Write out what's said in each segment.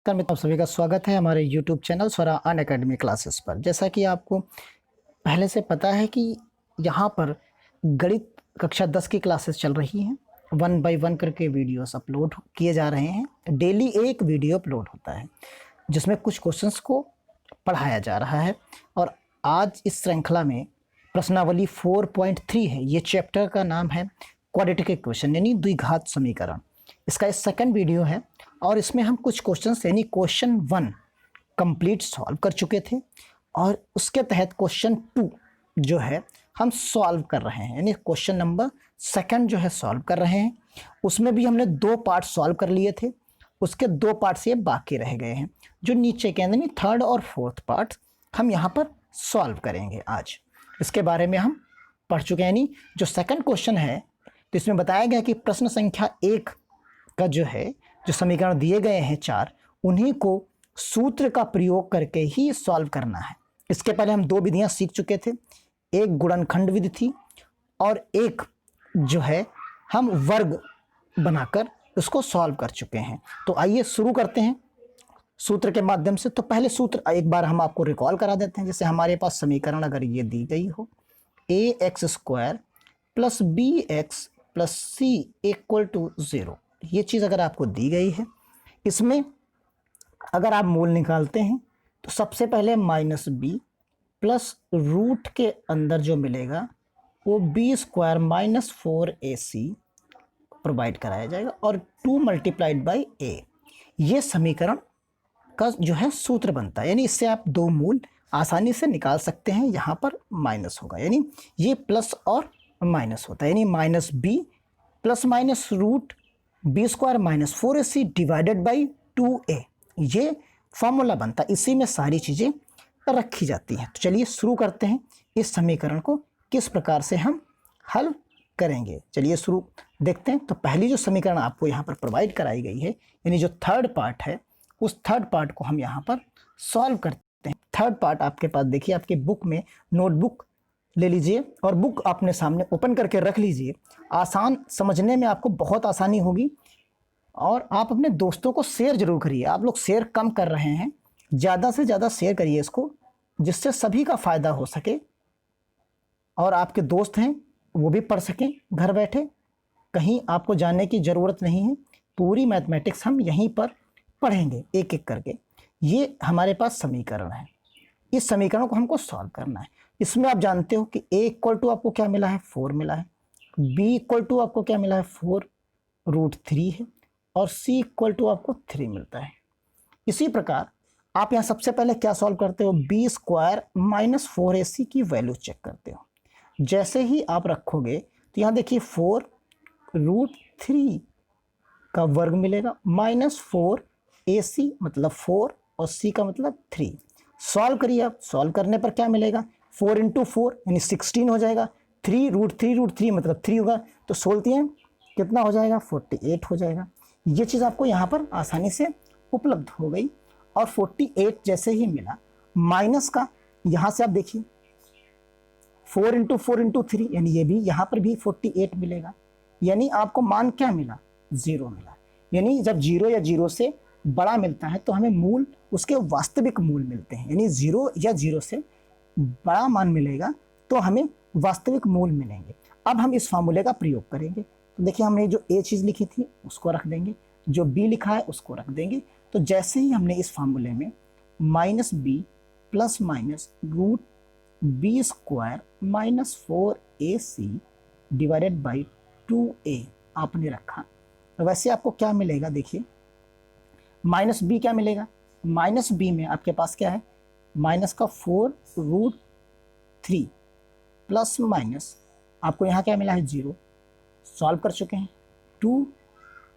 नमस्कार मित्रों, आप सभी का स्वागत है हमारे YouTube चैनल स्वरा अनअकैडमी क्लासेस पर। जैसा कि आपको पहले से पता है कि यहाँ पर गणित कक्षा 10 की क्लासेस चल रही हैं। 1 बाय 1 करके वीडियोस अपलोड किए जा रहे हैं। डेली एक वीडियो अपलोड होता है जिसमें कुछ क्वेश्चंस को पढ़ाया जा रहा है। और आज इस श्रृंखला में प्रश्नावली 4.3 है। ये चैप्टर का नाम है क्वाड्रेटिक इक्वेशन यानी द्विघात समीकरण। इसका ये सेकंड वीडियो है और इसमें हम कुछ क्वेश्चंस यानी क्वेश्चन 1 कंप्लीट सॉल्व कर चुके थे और उसके तहत क्वेश्चन 2 जो है हम सॉल्व कर रहे हैं, यानी क्वेश्चन नंबर सेकंड जो है सॉल्व कर रहे हैं। उसमें भी हमने 2 पार्ट सॉल्व कर लिए थे, उसके 2 पार्ट्स ये बाकी रह गए हैं। जो नीचे के यानी थर्ड और फोर्थ पार्ट हम यहाँ पर सॉल्व करेंगे आज। इसके बारे में हम पढ़ चुके हैं। यानी जो सेकंड क्वेश्चन है तो इसमें बताया गया कि प्रश्न संख्या 1 का जो है जो समीकरण दिए गए हैं 4, उन्हीं को सूत्र का प्रयोग करके ही सॉल्व करना है। इसके पहले हम 2 विधियां सीख चुके थे, एक गुणनखंड विधि थी और एक जो है हम वर्ग बनाकर उसको सॉल्व कर चुके हैं। तो आइए शुरू करते हैं सूत्र के माध्यम से। तो पहले सूत्र एक बार हम आपको रिकॉल करा देते हैं। जैसे हमारे पास समीकरण अगर ये दी गई हो ax² + bx + c = 0, ये चीज़ अगर आपको दी गई है, इसमें अगर आप मूल निकालते हैं तो सबसे पहले -b प्लस रूट के अंदर जो मिलेगा वो b² - 4ac प्रोवाइड कराया जाएगा और 2 × a, ये समीकरण का जो है सूत्र बनता है। यानी इससे आप 2 मूल आसानी से निकाल सकते हैं। यहाँ पर माइनस होगा, यानी ये प्लस और माइनस होता है, यानी -b ± root b² - 4ac divided by 2a, ये फॉर्मूला बनता है। इसी में सारी चीज़ें रखी जाती हैं। तो चलिए शुरू करते हैं, इस समीकरण को किस प्रकार से हम हल करेंगे। चलिए शुरू देखते हैं। तो पहली जो समीकरण आपको यहाँ पर प्रोवाइड कराई गई है, यानी जो थर्ड पार्ट है, उस थर्ड पार्ट को हम यहाँ पर सॉल्व करते हैं। थर्ड पार्ट आपके पास देखिए, आपके बुक में नोटबुक ले लीजिए और बुक अपने सामने ओपन करके रख लीजिए। आसान समझने में आपको बहुत आसानी होगी और आप अपने दोस्तों को शेयर जरूर करिए। आप लोग शेयर कम कर रहे हैं, ज़्यादा से ज़्यादा शेयर करिए इसको, जिससे सभी का फ़ायदा हो सके और आपके दोस्त हैं वो भी पढ़ सकें घर बैठे। कहीं आपको जाने की ज़रूरत नहीं है, पूरी मैथमेटिक्स हम यहीं पर पढ़ेंगे एक एक करके। ये हमारे पास समीकरण है, इस समीकरण को हमको सॉल्व करना है। इसमें आप जानते हो कि a आपको क्या मिला है, 4 मिला है, b आपको क्या मिला है, 4√3 है और c आपको 3 मिलता है। इसी प्रकार आप यहाँ सबसे पहले क्या सॉल्व करते हो, b² - 4ac की वैल्यू चेक करते हो। जैसे ही आप रखोगे तो यहाँ देखिए 4√3 का वर्ग मिलेगा -4ac मतलब 4 और c का मतलब 3। सॉल्व करिए आप, सॉल्व करने पर क्या मिलेगा, 4 × 4 यानी 16 हो जाएगा, 3√3√3 मतलब 3 होगा, तो 16 कितना हो जाएगा, 48 हो जाएगा। ये चीज़ आपको यहाँ पर आसानी से उपलब्ध हो गई। और 48 जैसे ही मिला, माइनस का यहाँ से आप देखिए 4 × 4 × 3 यानी ये भी यहाँ पर भी 48 मिलेगा, यानी आपको मान क्या मिला, 0 मिला। यानी जब 0 या 0 से बड़ा मिलता है तो हमें मूल उसके वास्तविक मूल मिलते हैं, यानी 0 या 0 से बड़ा मान मिलेगा तो हमें वास्तविक मूल मिलेंगे। अब हम इस फार्मूले का प्रयोग करेंगे। तो देखिए हमने जो a चीज़ लिखी थी उसको रख देंगे, जो b लिखा है उसको रख देंगे। तो जैसे ही हमने इस फार्मूले में -b ± √b² - 4ac divided by 2a आपने रखा, तो वैसे आपको क्या मिलेगा, देखिए -b क्या मिलेगा, -b में आपके पास क्या है, माइनस का 4√3 प्लस माइनस आपको यहाँ क्या मिला है, 0। सॉल्व कर चुके हैं, 2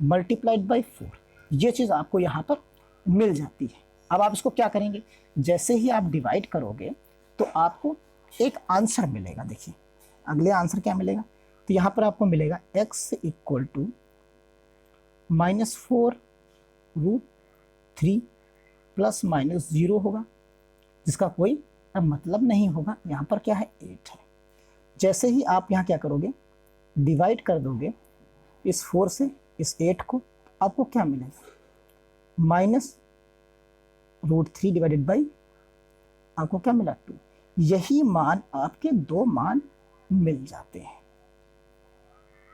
× 4, ये चीज़ आपको यहाँ पर मिल जाती है। अब आप इसको क्या करेंगे, जैसे ही आप डिवाइड करोगे तो आपको एक आंसर मिलेगा। देखिए अगले आंसर क्या मिलेगा, तो यहाँ पर आपको मिलेगा x = -4√3 प्लस माइनस 0 होगा, जिसका कोई अब मतलब नहीं होगा। यहाँ पर क्या है, 8 है। जैसे ही आप यहाँ क्या करोगे, डिवाइड कर दोगे इस 4 से इस 8 को, आपको क्या मिलेगा, √3 डिवाइडेड बाई आपको क्या मिला 2। यही मान आपके दो मान मिल जाते हैं,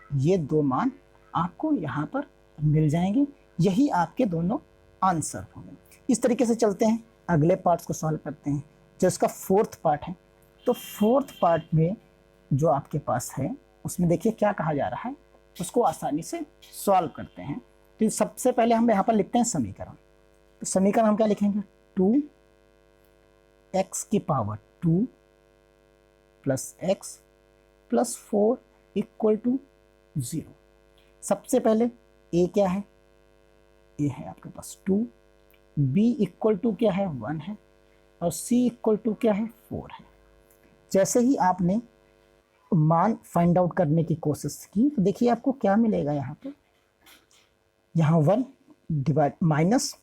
ये दो मान आपको यहाँ पर मिल जाएंगे, यही आपके दोनों आंसर होंगे। इस तरीके से चलते हैं, अगले पार्ट्स को सॉल्व करते हैं। जो इसका फोर्थ पार्ट है, तो फोर्थ पार्ट में जो आपके पास है उसमें देखिए क्या कहा जा रहा है, उसको आसानी से सॉल्व करते हैं। तो सबसे पहले हम यहाँ पर लिखते हैं समीकरण। तो समीकरण हम क्या लिखेंगे, 2x की power 2 plus x plus 4 equal to 0। सबसे पहले a क्या है, a है आपके पास 2, b इक्वल टू क्या है 1 है, और c इक्वल टू क्या है 4 है। जैसे ही आपने मान फाइंड आउट करने की कोशिश की तो देखिए आपको क्या मिलेगा, यहाँ पे यहाँ 1 divide minus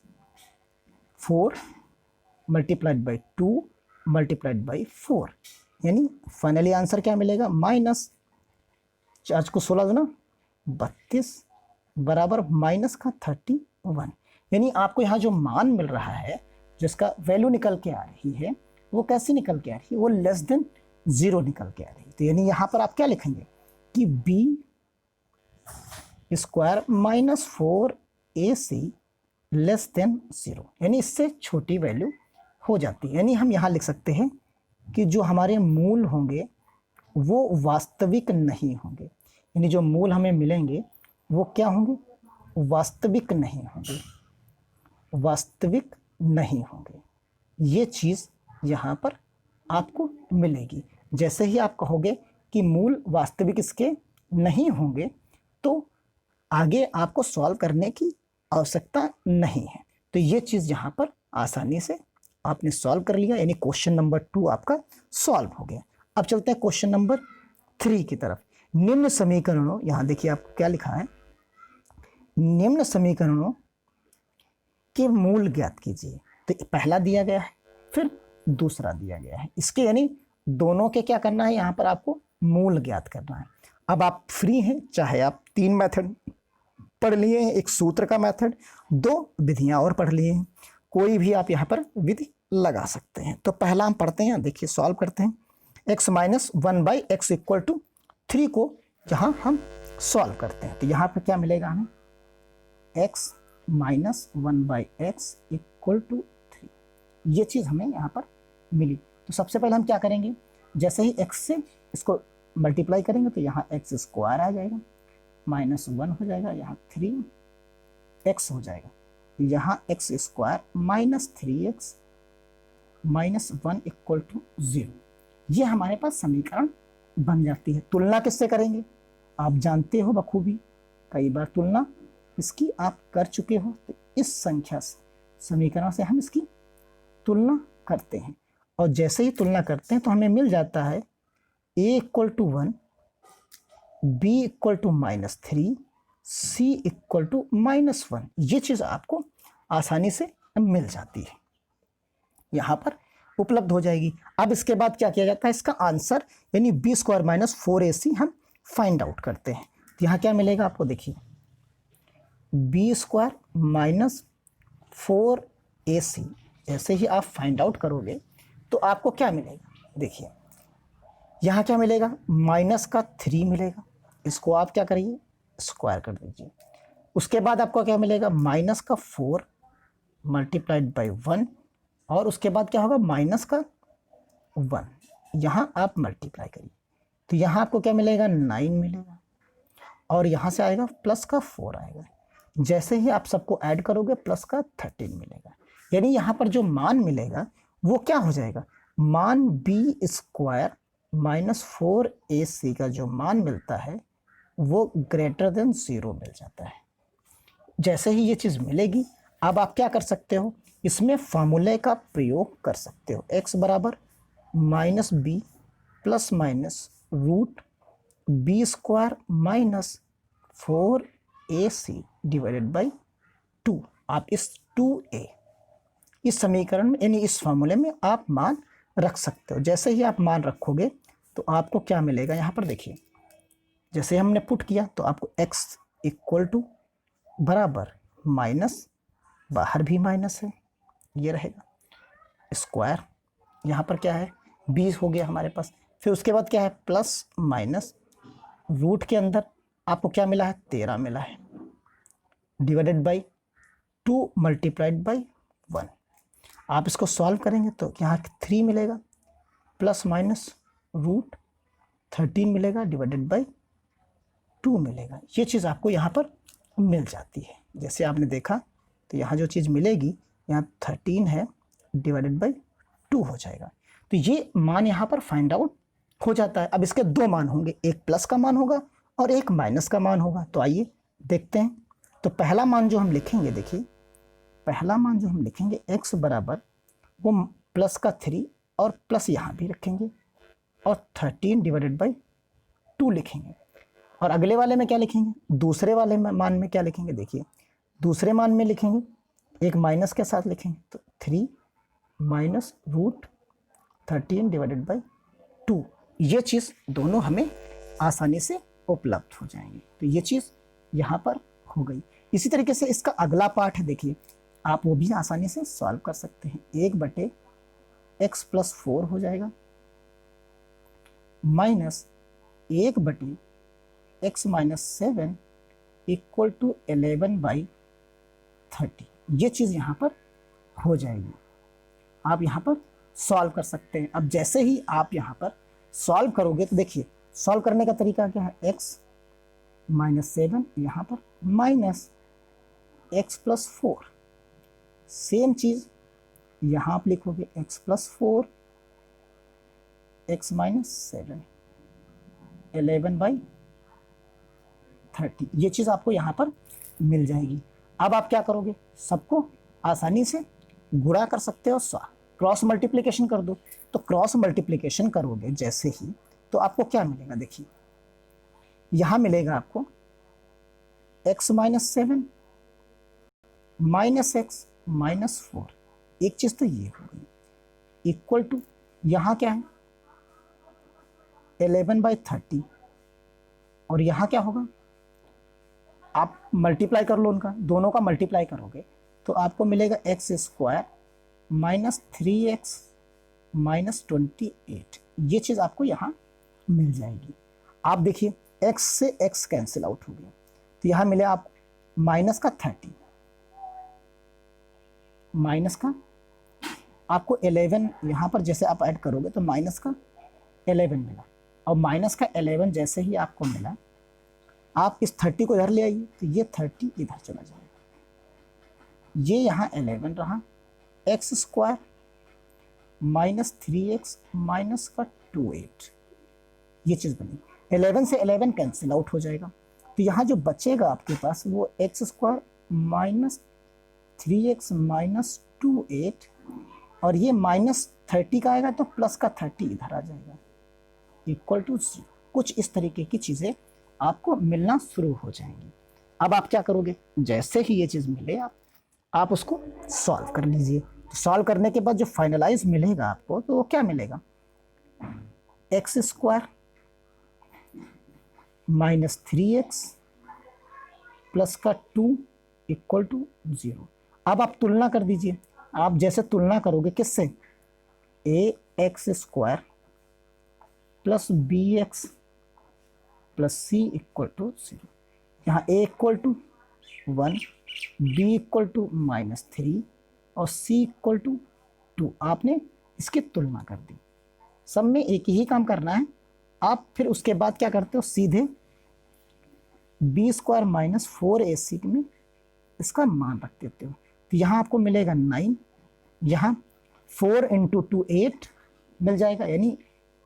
4 multiplied by 2 multiplied by 4, यानी फाइनली आंसर क्या मिलेगा, माइनस 4 को 16 गुना 32 बराबर माइनस का 31। यानी आपको यहाँ जो मान मिल रहा है, जिसका वैल्यू निकल के आ रही है, वो कैसी निकल के आ रही है, वो लेस देन 0 निकल के आ रही है। तो यानी यहाँ पर आप क्या लिखेंगे कि b square minus 4ac less than 0, यानी इससे छोटी वैल्यू हो जाती है। यानी हम यहाँ लिख सकते हैं कि जो हमारे मूल होंगे वो वास्तविक नहीं होंगे, यानी जो मूल हमें मिलेंगे वो क्या होंगे, वास्तविक नहीं होंगे, वास्तविक नहीं होंगे। ये चीज़ यहाँ पर आपको मिलेगी। जैसे ही आप कहोगे कि मूल वास्तविक इसके नहीं होंगे, तो आगे आपको सॉल्व करने की आवश्यकता नहीं है। तो ये चीज़ यहाँ पर आसानी से आपने सॉल्व कर लिया, यानी क्वेश्चन नंबर 2 आपका सॉल्व हो गया। अब चलते हैं क्वेश्चन नंबर 3 की तरफ। निम्न समीकरणों, यहाँ देखिए आपको क्या लिखा है, निम्न समीकरणों के मूल ज्ञात कीजिए। तो पहला दिया गया है, फिर दूसरा दिया गया है, इसके यानी दोनों के क्या करना है, यहाँ पर आपको मूल ज्ञात करना है। अब आप फ्री हैं, चाहे आप 3 मेथड पढ़ लिए हैं, एक सूत्र का मेथड, 2 विधियां और पढ़ लिए हैं, कोई भी आप यहाँ पर विधि लगा सकते हैं। तो पहला हम पढ़ते हैं, देखिए सॉल्व करते हैं। x minus 1/x equal to 3 को जहाँ हम सॉल्व करते हैं, तो यहाँ पर क्या मिलेगा हमें, x minus 1/x equal to 3, ये चीज़ हमें यहाँ पर मिली। तो सबसे पहले हम क्या करेंगे, जैसे ही x से इसको मल्टीप्लाई करेंगे तो यहाँ x स्क्वायर आ जाएगा, माइनस 1 हो जाएगा, यहाँ 3x हो जाएगा, यहाँ x square minus 3x minus 1 equal to 0। ये हमारे पास समीकरण बन जाती है। तुलना किससे करेंगे, आप जानते हो बखूबी, कई बार तुलना इसकी आप कर चुके हो। तो इस संख्या से, समीकरण से हम इसकी तुलना करते हैं, और जैसे ही तुलना करते हैं तो हमें मिल जाता है a equal to 1, b equal to minus 3, c equal to minus 1। ये चीज़ आपको आसानी से मिल जाती है, यहाँ पर उपलब्ध हो जाएगी। अब इसके बाद क्या किया जाता है, इसका आंसर यानी b स्क्वायर माइनस 4ac हम फाइंड आउट करते हैं। तो यहाँ क्या मिलेगा आपको, देखिए b स्क्वायर माइनस 4ac, ऐसे ही आप फाइंड आउट करोगे तो आपको क्या मिलेगा, देखिए यहाँ क्या मिलेगा, माइनस का 3 मिलेगा, इसको आप क्या करिए स्क्वायर कर दीजिए। उसके बाद आपको क्या मिलेगा, माइनस का 4 मल्टीप्लाइड बाई 1, और उसके बाद क्या होगा, माइनस का 1, यहाँ आप मल्टीप्लाई करिए तो यहाँ आपको क्या मिलेगा, 9 मिलेगा, और यहाँ से आएगा प्लस का 4 आएगा। जैसे ही आप सबको ऐड करोगे प्लस का 13 मिलेगा, यानी यहाँ पर जो मान मिलेगा वो क्या हो जाएगा, मान b स्क्वायर माइनस 4ac का जो मान मिलता है वो ग्रेटर देन 0 मिल जाता है। जैसे ही ये चीज़ मिलेगी, अब आप क्या कर सकते हो, इसमें फार्मूले का प्रयोग कर सकते हो। x बराबर minus B plus minus root B square minus 4ac divided by 2। आप इस 2a इस समीकरण में यानी इस फार्मूले में आप मान रख सकते हो। जैसे ही आप मान रखोगे तो आपको क्या मिलेगा, यहाँ पर देखिए जैसे हमने पुट किया तो आपको x इक्वल टू बराबर माइनस, बाहर भी माइनस है, ये रहेगा स्क्वायर, यहाँ पर क्या है 20 हो गया हमारे पास। फिर उसके बाद क्या है प्लस माइनस, रूट के अंदर आपको क्या मिला है 13 मिला है, डिवाइडेड बाई 2 मल्टीप्लाइड बाई 1। आप इसको सॉल्व करेंगे तो यहाँ 3 मिलेगा, प्लस माइनस रूट 13 मिलेगा, डिवाइडेड बाई 2 मिलेगा। ये चीज़ आपको यहाँ पर मिल जाती है। जैसे आपने देखा तो यहाँ जो चीज़ मिलेगी, यहाँ 13 है, डिवाइडेड बाई 2 हो जाएगा। तो ये मान यहाँ पर फाइंड आउट हो जाता है। अब इसके दो मान होंगे, एक प्लस का मान होगा और एक माइनस का मान होगा। तो आइए देखते हैं। तो पहला मान जो हम लिखेंगे, देखिए पहला मान जो हम लिखेंगे x बराबर वो प्लस का 3 और प्लस यहाँ भी रखेंगे और 13 डिवाइडेड बाई 2 लिखेंगे। और अगले वाले में क्या लिखेंगे, दूसरे वाले मान में क्या लिखेंगे, देखिए दूसरे मान में लिखेंगे एक माइनस के साथ लिखेंगे, तो 3 माइनस रूट 13 डिवाइडेड बाई 2। ये चीज़ दोनों हमें आसानी से उपलब्ध हो जाएंगे। तो ये चीज़ यहाँ पर हो गई। इसी तरीके से इसका अगला पार्ट है, देखिए आप वो भी आसानी से सॉल्व कर सकते हैं। 1/x प्लस 4 हो जाएगा, minus 1/x minus 7 equal to 11/30। ये चीज़ यहाँ पर हो जाएगी। आप यहाँ पर सॉल्व कर सकते हैं। अब जैसे ही आप यहाँ पर सॉल्व करोगे तो देखिए सॉल्व करने का तरीका क्या है, x माइनस 7 यहाँ पर माइनस x प्लस 4, सेम चीज़ यहाँ आप लिखोगे x प्लस 4 x माइनस 7 11/30। ये चीज़ आपको यहाँ पर मिल जाएगी। अब आप क्या करोगे, सबको आसानी से गुणा कर सकते हो, क्रॉस मल्टीप्लिकेशन कर दो। तो क्रॉस मल्टीप्लिकेशन करोगे जैसे ही तो आपको क्या मिलेगा, देखिए यहाँ मिलेगा आपको x minus 7 minus x minus 4। एक चीज़ तो ये हो गई, इक्वल टू यहाँ क्या है 11/30 और यहाँ क्या होगा, आप मल्टीप्लाई कर लो उनका, दोनों का मल्टीप्लाई करोगे तो आपको मिलेगा x square minus 3x minus 28। ये चीज़ आपको यहाँ मिल जाएगी। आप देखिए x से x कैंसिल आउट हो गया, तो यहाँ मिले आप माइनस का 30, माइनस का आपको 11, यहाँ पर जैसे आप ऐड करोगे तो माइनस का 11 मिला, और माइनस का 11 जैसे ही आपको मिला आप इस 30 को इधर ले आइए तो ये 30 इधर चला जाएगा, ये यहाँ 11 रहा, x square minus 3x minus का 28। ये चीज़ बनी, 11 से 11 कैंसिल आउट हो जाएगा, तो यहाँ जो बचेगा आपके पास वो x square minus 3x minus 28, और ये माइनस 30 का आएगा तो प्लस का 30 इधर आ जाएगा, इक्वल टू 0। कुछ इस तरीके की चीज़ें आपको मिलना शुरू हो जाएंगी। अब आप क्या करोगे, जैसे ही ये चीज़ मिले आप उसको सॉल्व कर लीजिए। तो सॉल्व करने के बाद जो फाइनलाइज मिलेगा आपको, तो वो क्या मिलेगा, x square minus 3x plus का 2 इक्वल टू 0। अब आप तुलना कर दीजिए, आप जैसे तुलना करोगे किससे, a x square plus B x plus C equal to 0। यहाँ a equal to 1, b equal to minus 3 और सी इक्वल टू 2। आपने इसकी तुलना कर दी। सब में एक ही काम करना है। आप फिर उसके बाद क्या करते हो, सीधे बी स्क्वायर माइनस 4ac में इसका मान रख देते हो, तो यहाँ आपको मिलेगा 9, यहाँ 4 इंटू 2 8 मिल जाएगा, यानी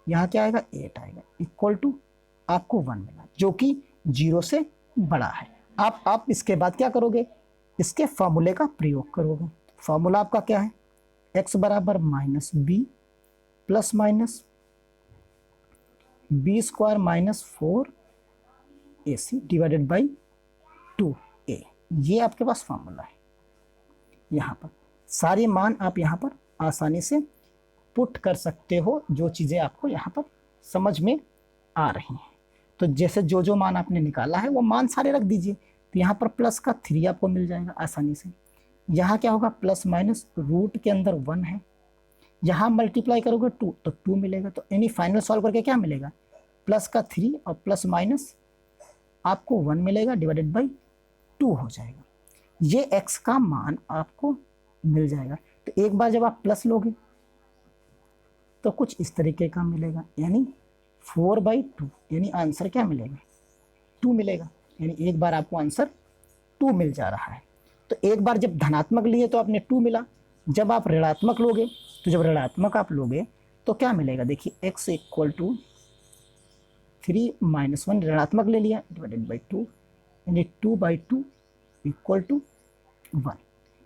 यहाँ क्या आएगा 8 आएगा, इक्वल टू आपको 1 मिला, जो कि 0 से बड़ा है। आप इसके बाद क्या करोगे, इसके फार्मूले का प्रयोग करोगे। फार्मूला आपका क्या है, x बराबर minus B plus minus B square minus 4ac divided by 2a। ये आपके पास फार्मूला है। यहाँ पर सारे मान आप यहाँ पर आसानी से पुट कर सकते हो, जो चीज़ें आपको यहाँ पर समझ में आ रही हैं। तो जैसे जो मान आपने निकाला है वो मान सारे रख दीजिए, तो यहाँ पर प्लस का 3 आपको मिल जाएगा आसानी से, यहाँ क्या होगा, प्लस माइनस रूट के अंदर 1 है, यहाँ मल्टीप्लाई करोगे 2 तो 2 मिलेगा। तो यानी फाइनल सॉल्व करके क्या मिलेगा, प्लस का 3 और प्लस माइनस आपको 1 मिलेगा, डिवाइडेड बाई 2 हो जाएगा। ये x का मान आपको मिल जाएगा। तो एक बार जब आप प्लस लोगे तो कुछ इस तरीके का मिलेगा, यानी 4/2, यानी आंसर क्या मिलेगा, 2 मिलेगा। यानी एक बार आपको आंसर 2 मिल जा रहा है। तो एक बार जब धनात्मक लिए तो आपने 2 मिला, जब आप ऋणात्मक लोगे तो जब ऋणात्मक आप लोगे तो क्या मिलेगा, देखिए x इक्वल टू 3 - 1 ऋणात्मक ले लिया, डिवाइडेड बाई 2, यानी 2/2 इक्वल टू 1।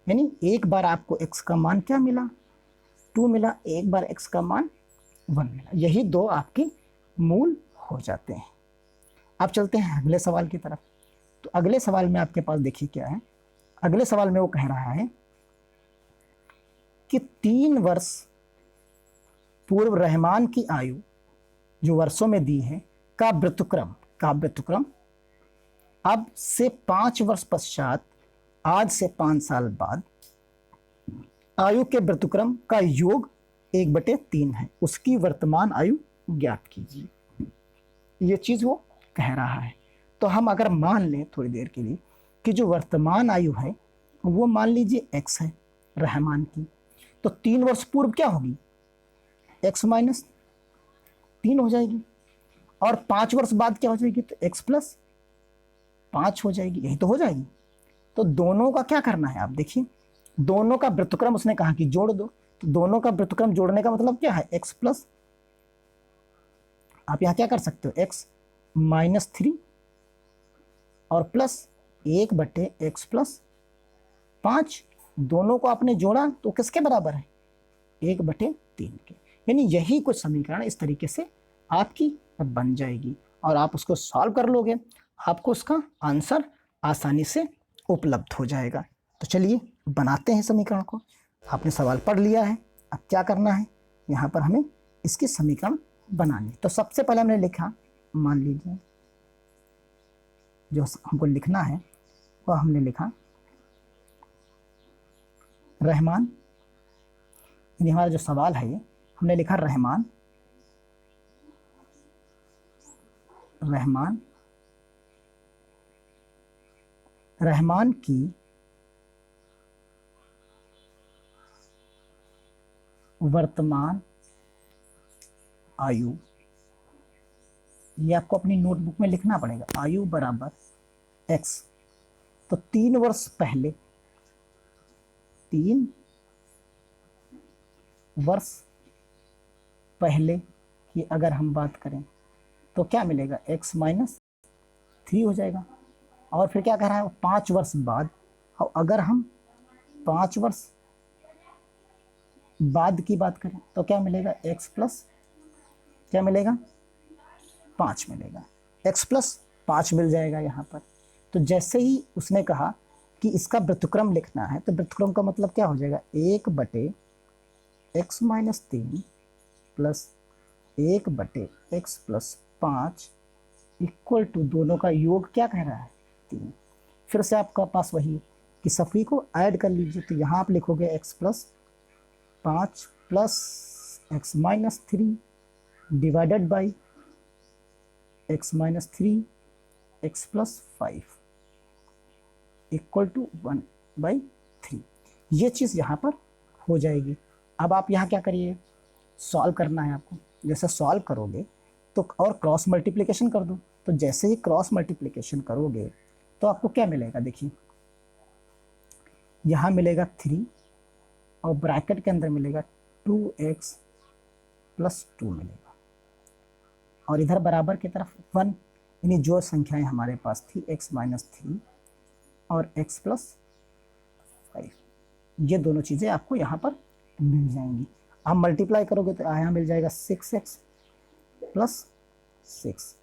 यानी एक बार आपको x का मान क्या मिला, 2 मिला, एक बार x का मान 1 मिला। यही दो आपके मूल हो जाते हैं। अब चलते हैं अगले सवाल की तरफ। तो अगले सवाल में आपके पास देखिए क्या है, अगले सवाल में वो कह रहा है कि 3 वर्ष पूर्व रहमान की आयु जो वर्षों में दी है का व्युत्क्रम अब से 5 वर्ष पश्चात, आज से 5 साल बाद आयु के व्युत्क्रम का योग 1/3 है, उसकी वर्तमान आयु ज्ञात कीजिए। ये चीज वो कह रहा है। तो हम अगर मान लें थोड़ी देर के लिए कि जो वर्तमान आयु है वो मान लीजिए x है रहमान की, तो 3 वर्ष पूर्व क्या होगी, x माइनस 3 हो जाएगी, और 5 वर्ष बाद क्या हो जाएगी, तो x प्लस 5 हो जाएगी, यही तो हो जाएगी। तो दोनों का क्या करना है, आप देखिए दोनों का व्युत्क्रम उसने कहा कि जोड़ दो, तो दोनों का व्युत्क्रम जोड़ने का मतलब क्या है, x प्लस, आप यहाँ क्या कर सकते हो, x -3 और प्लस 1/x प्लस 5, दोनों को आपने जोड़ा तो किसके बराबर है, 1/3 के। यानी यही कुछ समीकरण इस तरीके से आपकी बन जाएगी और आप उसको सॉल्व कर लोगे, आपको उसका आंसर आसानी से उपलब्ध हो जाएगा। तो चलिए बनाते हैं समीकरण को। आपने सवाल पढ़ लिया है, अब क्या करना है, यहाँ पर हमें इसकी समीकरण बनानी। तो सबसे पहले हमने लिखा, मान लीजिए जो हमको लिखना है वह हमने लिखा रहमान, यानी हमारा जो सवाल है ये हमने लिखा रहमान की वर्तमान आयु, ये आपको अपनी नोटबुक में लिखना पड़ेगा, आयु बराबर x। तो 3 वर्ष पहले, 3 वर्ष पहले की अगर हम बात करें तो क्या मिलेगा, x -3 हो जाएगा। और फिर क्या कह रहा है, 5 वर्ष बाद, और अगर हम 5 वर्ष बाद की बात करें तो क्या मिलेगा, x प्लस क्या मिलेगा, 5 मिलेगा, x प्लस 5 मिल जाएगा यहाँ पर। तो जैसे ही उसने कहा कि इसका व्युत्क्रम लिखना है, तो व्युत्क्रम का मतलब क्या हो जाएगा, 1/x -3 plus 1/x plus 5 equal to, दोनों का योग क्या कह रहा है, 3। फिर से आपका पास वही कि सभी को ऐड कर लीजिए, तो यहाँ आप लिखोगे x plus 5 plus x -3 divided by x -3 x plus 5 equal to 1/3। ये चीज़ यहाँ पर हो जाएगी। अब आप यहाँ क्या करिए, सॉल्व करना है आपको। जैसे सॉल्व करोगे तो और क्रॉस मल्टीप्लिकेशन कर दो, तो जैसे ही क्रॉस मल्टीप्लिकेशन करोगे तो आपको क्या मिलेगा, देखिए यहाँ मिलेगा 3 और ब्रैकेट के अंदर मिलेगा 2x प्लस 2 मिलेगा, और इधर बराबर की तरफ 1, यानी जो संख्याएं हमारे पास थी x -3 और x प्लस 5, ये दोनों चीज़ें आपको यहाँ पर मिल जाएंगी। आप मल्टीप्लाई करोगे तो यहाँ मिल जाएगा 6x plus 6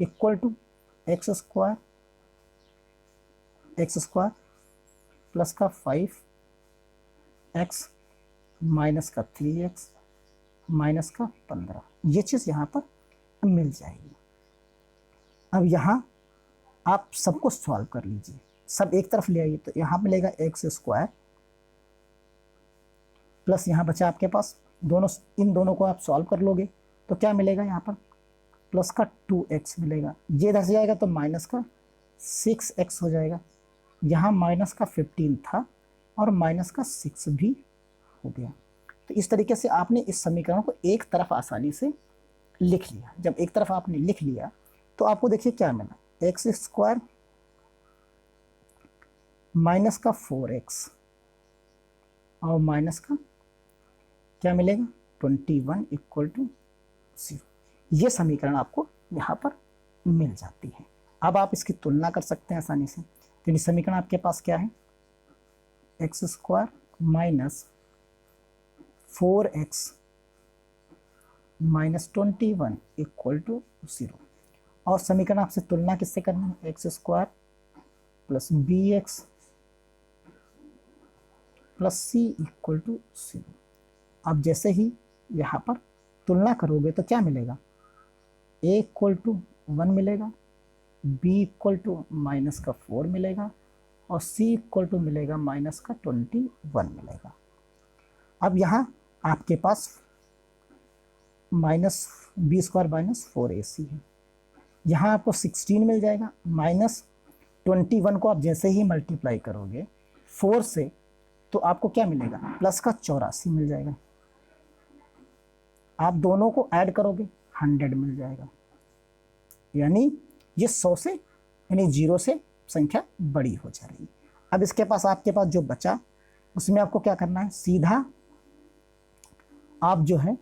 equal to x square plus का 5x माइनस का 3x माइनस का 15, ये चीज़ यहाँ पर मिल जाएगी। अब यहाँ आप सबको सॉल्व कर लीजिए, सब एक तरफ ले आइए, तो यहाँ मिलेगा x स्क्वायर प्लस यहाँ बचा आपके पास, दोनों इन दोनों को आप सॉल्व कर लोगे तो क्या मिलेगा, यहाँ पर प्लस का 2x मिलेगा, ये धस जाएगा तो माइनस का 6x हो जाएगा, यहाँ माइनस का 15 था और माइनस का 6 भी हो गया। तो इस तरीके से आपने इस समीकरण को एक तरफ आसानी से लिख लिया। जब एक तरफ आपने लिख लिया तो आपको देखिए क्या मिला, एक्स स्क्वायर माइनस का 4x और माइनस का क्या मिलेगा 21 इक्वल टू 0। ये समीकरण आपको यहाँ पर मिल जाती है। अब आप इसकी तुलना कर सकते हैं आसानी से। तो ये समीकरण आपके पास क्या है, X square minus 4x minus 21 equal to 0। और समीकरण आपसे तुलना किससे करनी है, X square plus B x plus C equal to 0। अब जैसे ही यहाँ पर तुलना करोगे तो क्या मिलेगा, ए इक्वल टू 1 मिलेगा, बी इक्वल टू माइनस का 4 मिलेगा और सी इक्वल टू मिलेगा माइनस का 21 मिलेगा। अब यहाँ आपके पास minus B square minus 4ac है, यहाँ आपको 16 मिल जाएगा, माइनस 21 को आप जैसे ही मल्टीप्लाई करोगे 4 से तो आपको क्या मिलेगा, प्लस का 84 मिल जाएगा। आप दोनों को ऐड करोगे 100 मिल जाएगा, यानी ये 100 से यानी 0 से संख्या बड़ी हो जा रही है। अब इसके पास आपके पास जो बचा उसमें आपको क्या करना है, सीधा आप जो है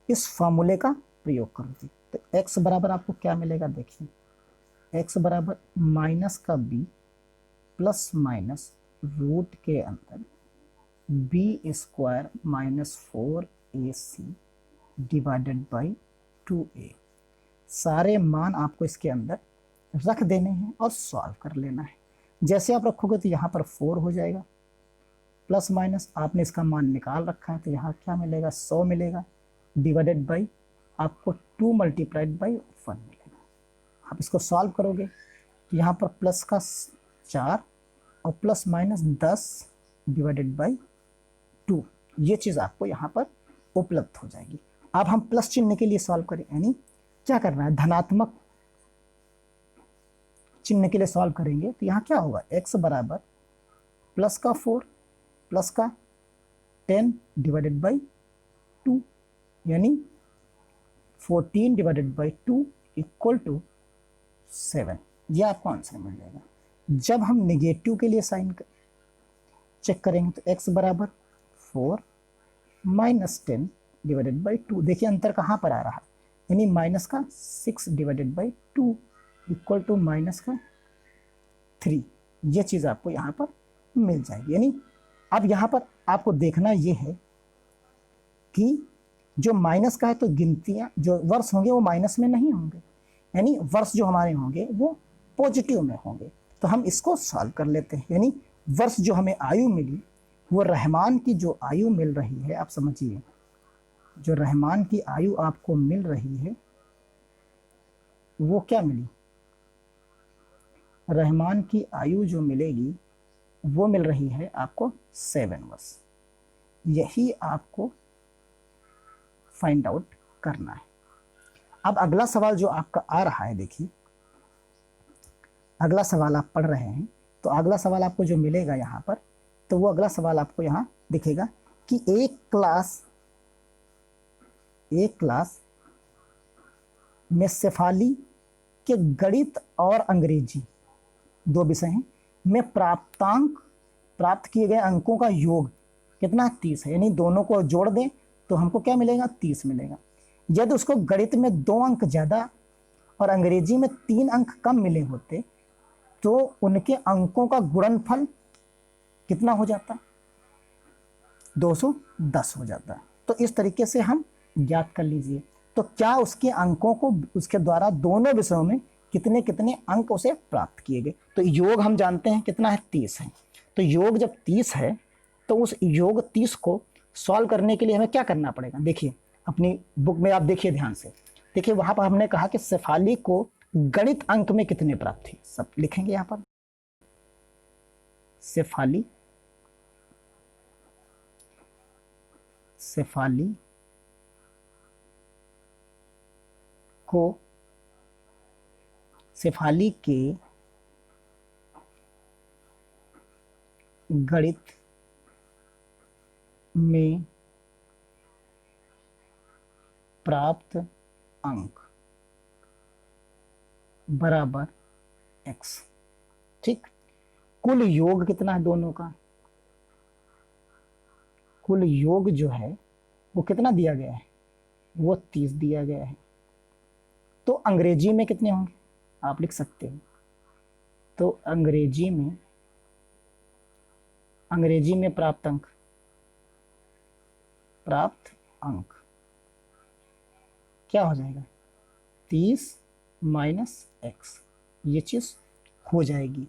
इस फॉर्मूले का प्रयोग करोगे तो x बराबर आपको क्या मिलेगा, देखिए x बराबर माइनस का b प्लस माइनस रूट के अंदर B square minus 4ac divided by 2a। सारे मान आपको इसके अंदर रख देने हैं और सॉल्व कर लेना है। जैसे आप रखोगे तो यहाँ पर 4 हो जाएगा, प्लस माइनस आपने इसका मान निकाल रखा है तो यहाँ क्या मिलेगा 100 मिलेगा, डिवाइडेड बाई आपको 2 मल्टीप्लाइड बाई 1 मिलेगा। आप इसको सॉल्व करोगे तो यहाँ पर प्लस का 4 और प्लस माइनस 10 डिवाइडेड बाई 2, ये चीज़ आपको यहाँ पर उपलब्ध हो जाएगी। अब हम प्लस चिन्ह के लिए सॉल्व करें, यानी क्या करना है, धनात्मक चिन्ह के लिए सॉल्व करेंगे तो यहाँ क्या होगा, x बराबर प्लस का 4 प्लस का 10 डिवाइडेड बाई 2, यानी 14 डिवाइडेड बाई 2 इक्वल टू 7। यह आपको आंसर मिल जाएगा। जब हम नेगेटिव के लिए साइन चेक करेंगे तो x बराबर 4 माइनस 10 डिवाइडेड बाई 2, देखिए अंतर कहाँ पर आ रहा है, यानी माइनस का 6 divided by 2 equal to minus का 3। ये चीज़ आपको यहाँ पर मिल जाएगी। यानी अब यहाँ पर आपको देखना ये है कि जो माइनस का है तो गिनतियाँ जो वर्ष होंगे वो माइनस में नहीं होंगे, यानी वर्ष जो हमारे होंगे वो पॉजिटिव में होंगे। तो हम इसको सॉल्व कर लेते हैं। यानी वर्ष जो हमें आयु मिली वो रहमान की जो आयु मिल रही है, आप समझिए जो रहमान की आयु आपको मिल रही है वो क्या मिली, रहमान की आयु जो मिलेगी वो मिल रही है आपको 7 वर्ष। यही आपको फाइंड आउट करना है। अब अगला सवाल जो आपका आ रहा है, देखिए अगला सवाल आप पढ़ रहे हैं तो अगला सवाल आपको जो मिलेगा यहाँ पर, तो वो अगला सवाल आपको यहाँ दिखेगा कि एक क्लास में शेफाली के गणित और अंग्रेजी 2 विषय हैं में प्राप्त किए गए अंकों का योग कितना 30 है, यानी दोनों को जोड़ दें तो हमको क्या मिलेगा 30 मिलेगा। यदि उसको गणित में 2 अंक ज़्यादा और अंग्रेजी में 3 अंक कम मिले होते तो उनके अंकों का गुणनफल कितना हो जाता, 210 हो जाता। तो इस तरीके से हम ज्ञात कर लीजिए तो क्या उसके अंकों को उसके द्वारा दोनों विषयों में कितने कितने अंक उसे प्राप्त किए गए। तो योग हम जानते हैं कितना है 30 है, तो योग जब 30 है तो उस योग 30 को सॉल्व करने के लिए हमें क्या करना पड़ेगा। देखिए अपनी बुक में आप देखिए ध्यान से, देखिए वहां पर हमने कहा कि शेफाली को गणित अंक में कितने प्राप्त हुए, सब लिखेंगे यहाँ पर। शेफाली शेफाली को शेफाली के गणित में प्राप्त अंक बराबर x। ठीक, कुल योग कितना है दोनों का? कुल योग जो है वो कितना दिया गया है? वो 30 दिया गया है। तो अंग्रेजी में कितने होंगे आप लिख सकते हो। तो अंग्रेजी में प्राप्त अंक क्या हो जाएगा? 30 माइनस x, ये चीज हो जाएगी।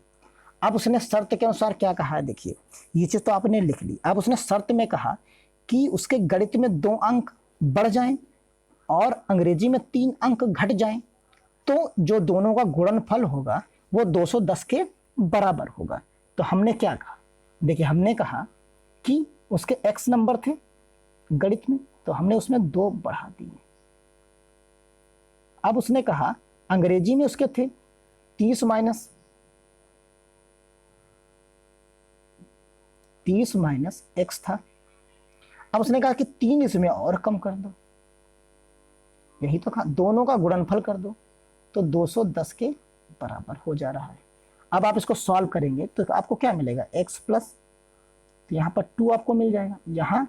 अब उसने शर्त के अनुसार क्या कहा है, देखिए ये चीज तो आपने लिख ली। अब उसने शर्त में कहा कि उसके गणित में 2 अंक बढ़ जाएं और अंग्रेजी में 3 अंक घट जाएं, तो जो दोनों का गुणनफल होगा वो 210 के बराबर होगा। तो हमने क्या कहा, देखिए हमने कहा कि उसके x नंबर थे गणित में, तो हमने उसमें 2 बढ़ा दिए। अब उसने कहा अंग्रेजी में उसके थे 30 माइनस x था। अब उसने कहा कि 3 इसमें और कम कर दो, यही तो कहा, दोनों का गुणनफल कर दो, तो 210 के बराबर हो जा रहा है। अब आप इसको सॉल्व करेंगे तो आपको क्या मिलेगा? x प्लस, तो यहाँ पर 2 आपको मिल जाएगा। यहाँ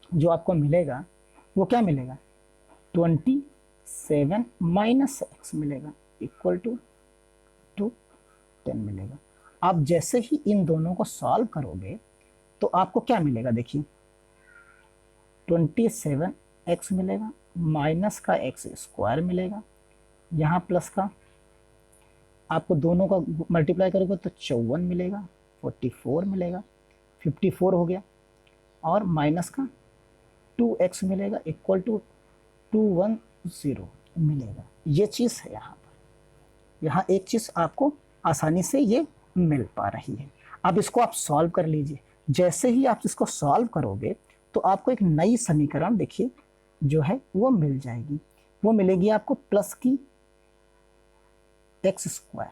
जो आपको मिलेगा वो क्या मिलेगा? 27 माइनस x मिलेगा इक्वल टू 10 मिलेगा। आप जैसे ही इन दोनों को सॉल्व करोगे तो आपको क्या मिलेगा? देखिए 27x मिलेगा, माइनस का x स्क्वायर मिलेगा, यहाँ प्लस का आपको दोनों का मल्टीप्लाई करोगे तो 54 मिलेगा, 44 मिलेगा, 54 हो गया, और माइनस का 2x मिलेगा इक्वल टू 210 मिलेगा। ये चीज़ है यहाँ पर। यहाँ एक चीज़ आपको आसानी से ये मिल पा रही है। अब इसको आप सॉल्व कर लीजिए। जैसे ही आप इसको सॉल्व करोगे तो आपको एक नई समीकरण देखिए जो है वो मिल जाएगी। वो मिलेगी आपको प्लस की x स्क्वायर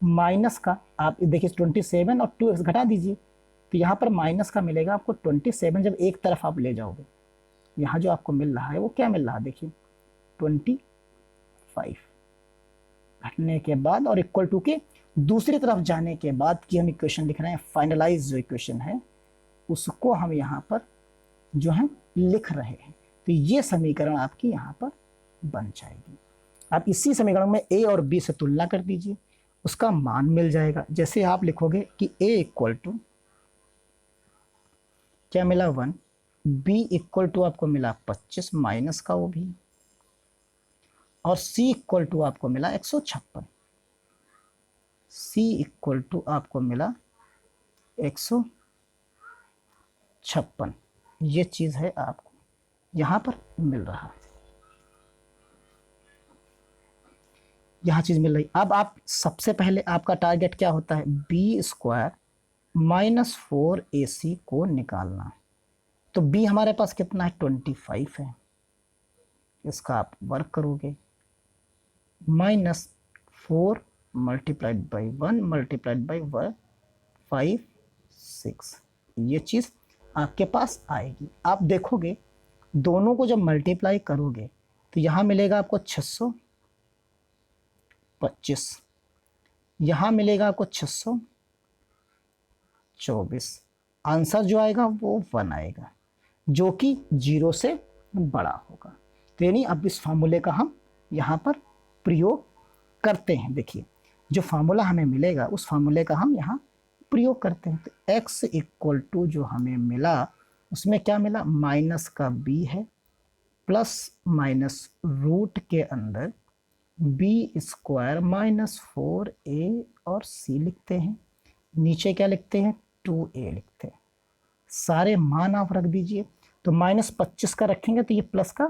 माइनस का, आप देखिए 27 और 2x घटा दीजिए, तो यहाँ पर माइनस का मिलेगा आपको 27। जब एक तरफ आप ले जाओगे, यहाँ जो आपको मिल रहा है वो क्या मिल रहा है? देखिए 25 घटने के बाद और इक्वल टू के दूसरी तरफ जाने के बाद की हम इक्वेशन लिख रहे हैं। फाइनलाइज जो इक्वेशन है उसको हम यहाँ पर जो है लिख रहे हैं। तो ये समीकरण आपकी यहाँ पर बन जाएगी। आप इसी समीकरण में a और b से तुलना कर दीजिए, उसका मान मिल जाएगा। जैसे आप लिखोगे कि a इक्वल टू क्या मिला 1, b इक्वल टू आपको मिला 25 माइनस का वो भी, और c इक्वल टू आपको मिला 156, c इक्वल टू आपको मिला 156। ये चीज है आपको यहाँ पर मिल रहा है, यहाँ चीज मिल रही। अब आप सबसे पहले आपका टारगेट क्या होता है? बी स्क्वायर माइनस 4ac को निकालना। तो b हमारे पास कितना है? 25 है। इसका आप वर्क करोगे, -4 मल्टीप्लाइड बाई 1 मल्टीप्लाइड बाई 5 6, ये चीज आपके पास आएगी। आप देखोगे दोनों को जब मल्टीप्लाई करोगे तो यहाँ मिलेगा आपको 625, यहाँ मिलेगा आपको 624। आंसर जो आएगा वो 1 आएगा, जो कि 0 से बड़ा होगा। तो यानी अब इस फार्मूले का हम यहाँ पर प्रयोग करते हैं। देखिए जो फार्मूला हमें मिलेगा उस फार्मूले का हम यहाँ प्रयोग करते हैं। तो x इक्वल टू जो हमें मिला उसमें क्या मिला? माइनस का b है, प्लस माइनस रूट के अंदर b स्क्वायर माइनस 4a और c लिखते हैं, नीचे क्या लिखते हैं? 2a लिखते हैं। सारे मान आप रख दीजिए। तो -25 का रखेंगे तो ये प्लस का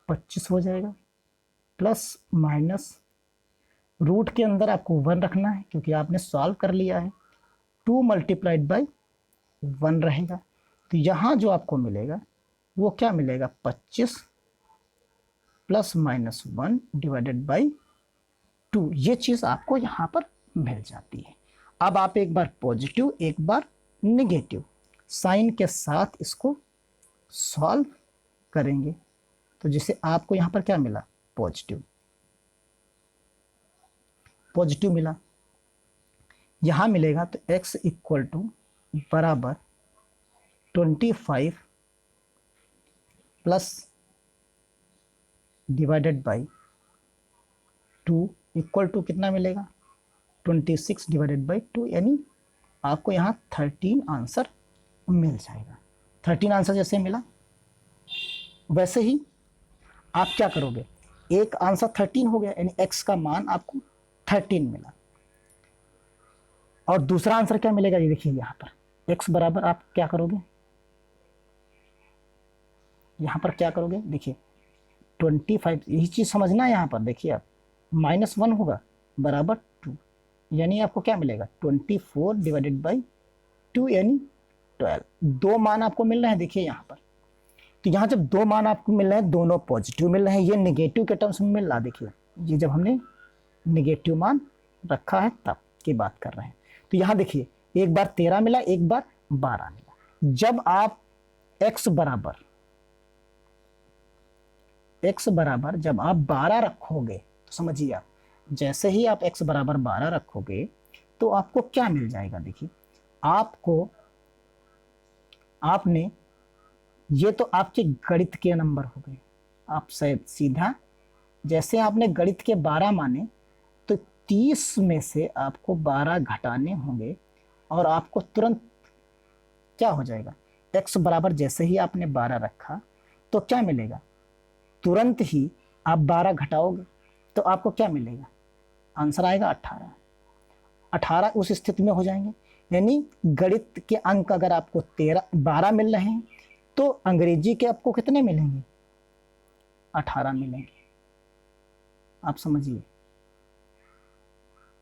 25 हो जाएगा, प्लस माइनस रूट के अंदर आपको 1 रखना है क्योंकि आपने सॉल्व कर लिया है। 2 मल्टीप्लाइड बाई 1 रहेगा। तो यहाँ जो आपको मिलेगा वो क्या मिलेगा, 25 प्लस माइनस 1 डिवाइडेड बाई 2, ये चीज़ आपको यहाँ पर मिल जाती है। अब आप एक बार पॉजिटिव एक बार नेगेटिव साइन के साथ इसको सॉल्व करेंगे, तो जिससे आपको यहाँ पर क्या मिला, पॉजिटिव पॉजिटिव मिला। यहाँ मिलेगा तो x इक्वल टू बराबर 25 plus divided by 2 equal to कितना मिलेगा, 26 डिवाइडेड बाई 2, यानी आपको यहाँ 13 आंसर मिल जाएगा। 13 आंसर जैसे मिला वैसे ही आप क्या करोगे, एक आंसर 13 हो गया, यानी x का मान आपको 13 मिला। और दूसरा आंसर क्या मिलेगा, ये देखिए यहाँ पर x बराबर आप क्या करोगे, यहाँ पर क्या करोगे, देखिए 25, यही चीज़ समझना है। यहाँ पर देखिए आप -1 होगा बराबर 2, यानी आपको क्या मिलेगा 24 डिवाइडेड बाई 2 यानी 12। दो मान आपको मिल रहे हैं देखिए यहाँ पर। तो यहाँ जब दो मान आपको मिल रहे हैं, दोनों पॉजिटिव मिल रहे हैं, ये नेगेटिव के टर्म्स में मिल रहा है। देखिए ये जब हमने नेगेटिव मान रखा है तब की बात कर रहे हैं। तो यहाँ देखिए एक बार 13 मिला, एक बार 12 मिला। जब आप x बराबर जब आप 12 रखोगे तो समझिए आप, जैसे ही आप x बराबर 12 रखोगे तो आपको क्या मिल जाएगा, देखिए आपने ये तो आपके गणित के नंबर हो गए। आप सीधा जैसे आपने गणित के 12 माने तो 30 में से आपको 12 घटाने होंगे और आपको तुरंत क्या हो जाएगा, x बराबर जैसे ही आपने 12 रखा तो क्या मिलेगा, तुरंत ही आप 12 घटाओगे तो आपको क्या मिलेगा, आंसर आएगा 18 उस स्थिति में हो जाएंगे। यानी गणित के अंक अगर आपको 12 मिल रहे हैं तो अंग्रेजी के आपको कितने मिलेंगे, 18 मिलेंगे। आप समझिए।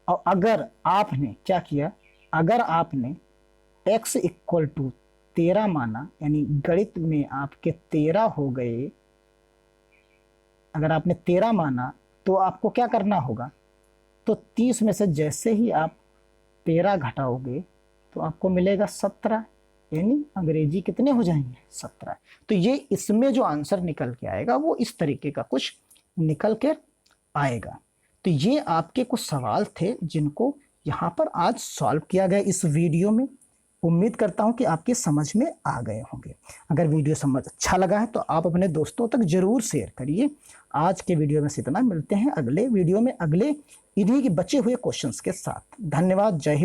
और अगर आपने क्या किया, अगर आपने x इक्वल टू 13 माना, यानी गणित में आपके 13 हो गए, अगर आपने 13 माना तो आपको क्या करना होगा, तो 30 में से जैसे ही आप 13 घटाओगे तो आपको मिलेगा 17, यानी अंग्रेजी कितने हो जाएंगे, 17। तो ये इसमें जो आंसर निकल के आएगा वो इस तरीके का कुछ निकल के आएगा। तो ये आपके कुछ सवाल थे जिनको यहाँ पर आज सॉल्व किया गया इस वीडियो में। उम्मीद करता हूँ कि आपके समझ में आ गए होंगे। अगर वीडियो समझ अच्छा लगा है तो आप अपने दोस्तों तक जरूर शेयर करिए। आज के वीडियो में इतना, मिलते हैं अगले वीडियो में अगले इन्हीं के बचे हुए क्वेश्चंस के साथ। धन्यवाद। जय हिंद।